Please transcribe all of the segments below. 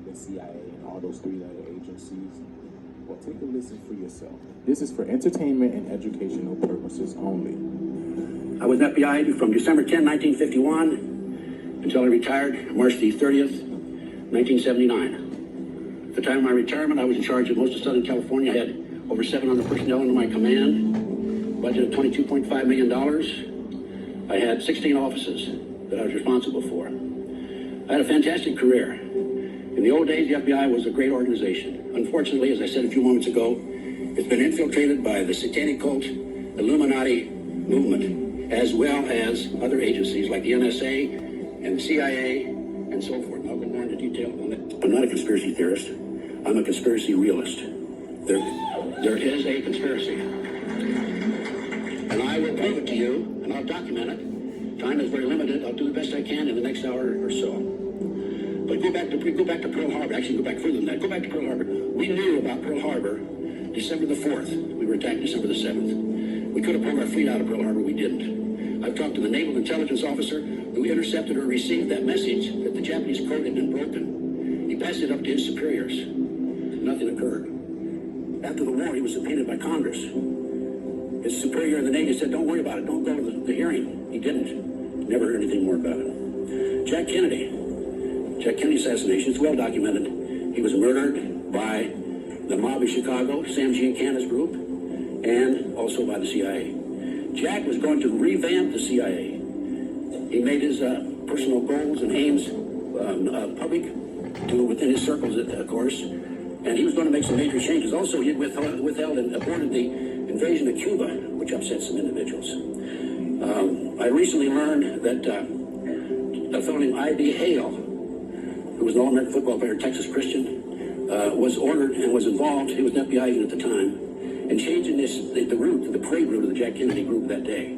the CIA and all those three-letter agencies? Well, take a listen for yourself. This is for entertainment and educational purposes only. I was FBI from December 10, 1951 until I retired March the 30th, 1979. At the time of my retirement, I was in charge of most of Southern California. I had over 700 personnel under my command, budget of $22.5 million. I had 16 offices that I was responsible for. I had a fantastic career. In the old days, the FBI was a great organization. Unfortunately, as I said a few moments ago, it's been infiltrated by the satanic cult, Illuminati movement, as well as other agencies like the NSA and the CIA and so forth. I'll go more into detail on that. I'm not a conspiracy theorist. I'm a conspiracy realist. There is a conspiracy. And I will prove it to you, and I'll document it. Time is very limited. I'll do the best I can in the next hour or so. But go back to Pearl Harbor. Actually, go back further than that. Go back to Pearl Harbor. We knew about Pearl Harbor December the 4th. We were attacked December the 7th. We could have pulled our fleet out of Pearl Harbor. We didn't. I've talked to the naval intelligence officer who intercepted or received that message that the Japanese code had been broken. He passed it up to his superiors. Nothing occurred. After the war, he was subpoenaed by Congress. His superior in the Navy said, don't worry about it. Don't go to the hearing. He didn't. Never heard anything more about it. Jack Kennedy assassination is well documented. He was murdered by the mob in Chicago, Sam Giancana's group, and also by the CIA. Jack was going to revamp the CIA. He made his personal goals and aims public to within his circles, of course, and he was going to make some major changes. Also, he had withheld and aborted the invasion of Cuba, which upset some individuals. I recently learned that a fellow named I.B. Hale, who was an All-American football player, Texas Christian, was ordered and was involved, he was an FBI agent at the time, in changing the parade route of the Jack Kennedy group that day.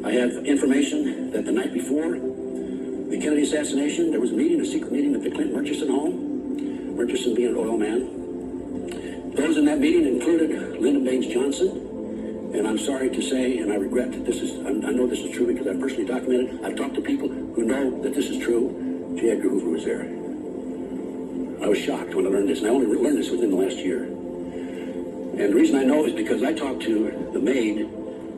I have information that the night before the Kennedy assassination, there was a secret meeting at the Clinton Murchison home, Murchison being an oil man. Those in that meeting included Lyndon Baines Johnson, and I'm sorry to say, and I regret that I know this is true because I've personally documented, I've talked to people who know that this is true. J. Edgar Hoover was there. I was shocked when I learned this, and I only learned this within the last year. And the reason I know is because I talked to the maid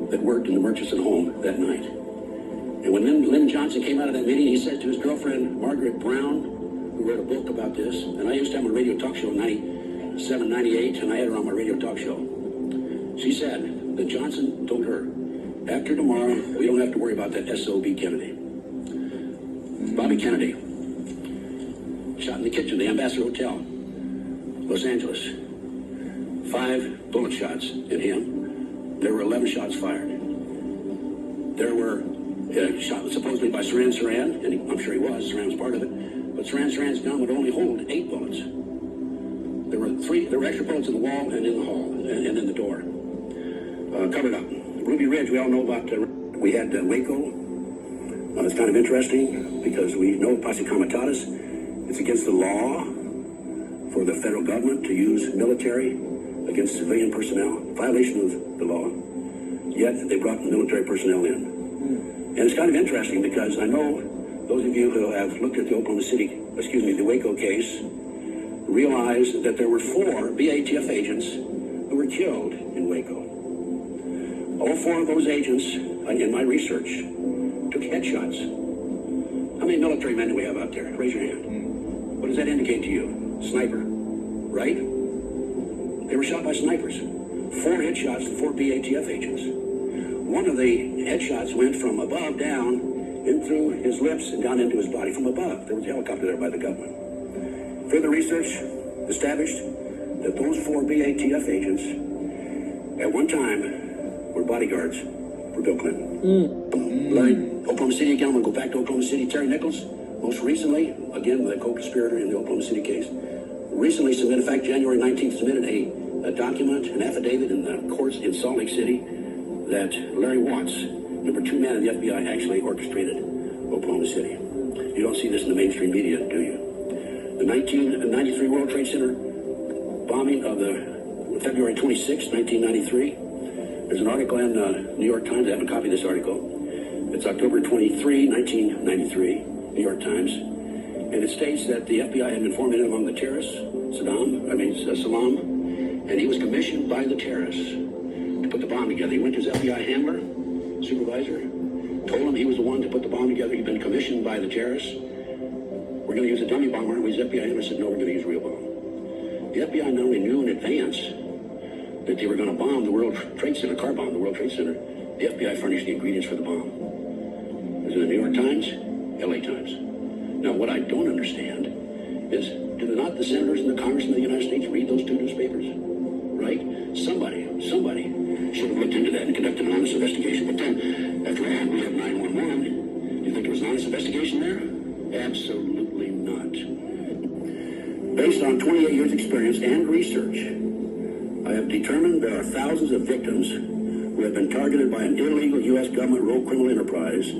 that worked in the Murchison home that night. And when Lyndon Johnson came out of that meeting, he said to his girlfriend, Margaret Brown, who wrote a book about this, and I used to have a radio talk show in 97, 98, and I had her on my radio talk show. She said that Johnson told her, after tomorrow, we don't have to worry about that S.O.B. Kennedy. Bobby Kennedy, shot in the kitchen of the Ambassador Hotel, Los Angeles. 5 bullet shots in him. There were 11 shots fired. There were shot supposedly by Saran, and I'm sure he was. Saran was part of it. But Saran's gun would only hold 8 bullets. There were extra bullets in the wall and in the hall and in the door. Covered up. Ruby Ridge, we all know about. We had Waco. It's kind of interesting because we know Posse Comitatus. It's against the law for the federal government to use military against civilian personnel, violation of the law. Yet they brought the military personnel in. And it's kind of interesting because I know those of you who have looked at the Waco case, realize that there were 4 BATF agents who were killed in Waco. All 4 of those agents, in my research, took headshots. How many military men do we have out there? Raise your hand. What does that indicate to you? Sniper, right? They were shot by snipers. 4 headshots to 4 BATF agents. One of the headshots went from above down in through his lips and down into his body from above. There was a helicopter there by the government. Further research established that those 4 BATF agents at one time were bodyguards for Bill Clinton. Larry, Oklahoma City again, I'm going to go back to Oklahoma City. Terry Nichols, most recently, again, the co-conspirator in the Oklahoma City case, recently submitted, in fact, January 19th, submitted a document, an affidavit in the courts in Salt Lake City that Larry Watts, number 2 man in the FBI, actually orchestrated Oklahoma City. You don't see this in the mainstream media, do you? The 1993 World Trade Center bombing of the February 26, 1993. There's an article in New York Times. I have a copy of this article. It's October 23, 1993, New York Times. And it states that the FBI had been forming among the terrorists, Salam, and he was commissioned by the terrorists to put the bomb together. He went to his FBI handler, supervisor, told him he was the one to put the bomb together. He'd been commissioned by the terrorists. We're going to use a dummy bomb, aren't we? His FBI handler said, no, we're going to use a real bomb. The FBI not only knew in advance that they were going to bomb the World Trade Center, car bomb the World Trade Center, the FBI furnished the ingredients for the bomb. It was in the New York Times, LA Times. Now, what I don't understand is, do not the senators and the congressmen of the United States read those two newspapers? Right? Somebody should have looked into that and conducted an honest investigation. But then, after all, we have 911. Do you think there was an honest investigation there? Absolutely not. Based on 28 years' experience and research, I have determined there are thousands of victims who have been targeted by an illegal U.S. government rogue criminal enterprise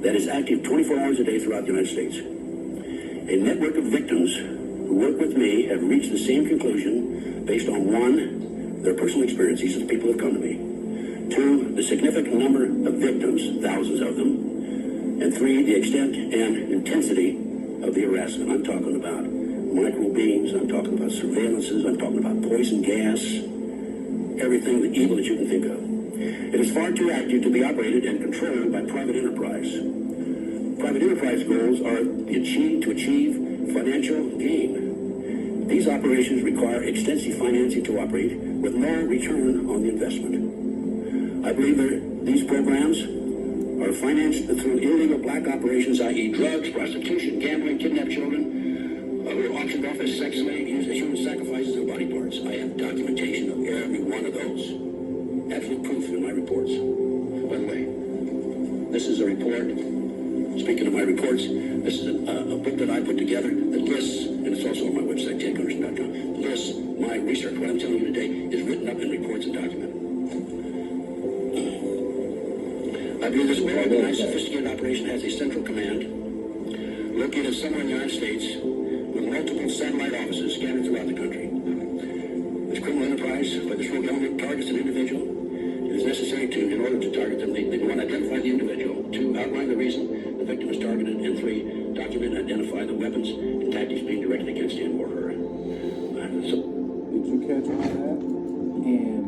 that is active 24 hours a day throughout the United States. A network of victims who work with me have reached the same conclusion based on 1, their personal experience. These are the people who have come to me. 2, the significant number of victims, thousands of them. And 3, the extent and intensity of the harassment. I'm talking about micro beams, I'm talking about surveillances, I'm talking about poison gas, everything, the evil that you can think of. It is far too active to be operated and controlled by private enterprise. Private enterprise goals are to achieve financial gain. These operations require extensive financing to operate with no return on the investment. I believe that these programs are financed through illegal black operations, i.e. drugs, prostitution, gambling, kidnapped children, who are auctioned off as sex slaves, used as human sacrifices and body parts. I have documentation of every one of those. Absolute proof in my reports. By the way, this is a report. Speaking of my reports, this is a book that I put together that lists, and it's also on my website, tedgunderson.com, lists my research. What I'm telling you today is written up in reports and documented. I believe this well-organized, sophisticated operation has a central command located somewhere in the United States with multiple satellite offices scattered throughout the country. This criminal enterprise by this rogue element targets an individual. It is necessary in order to target them, they want to identify the individual, 2, outline the reason the victim is targeted, and 3, document and identify the weapons and tactics being directed against him or her. Did you catch all that? And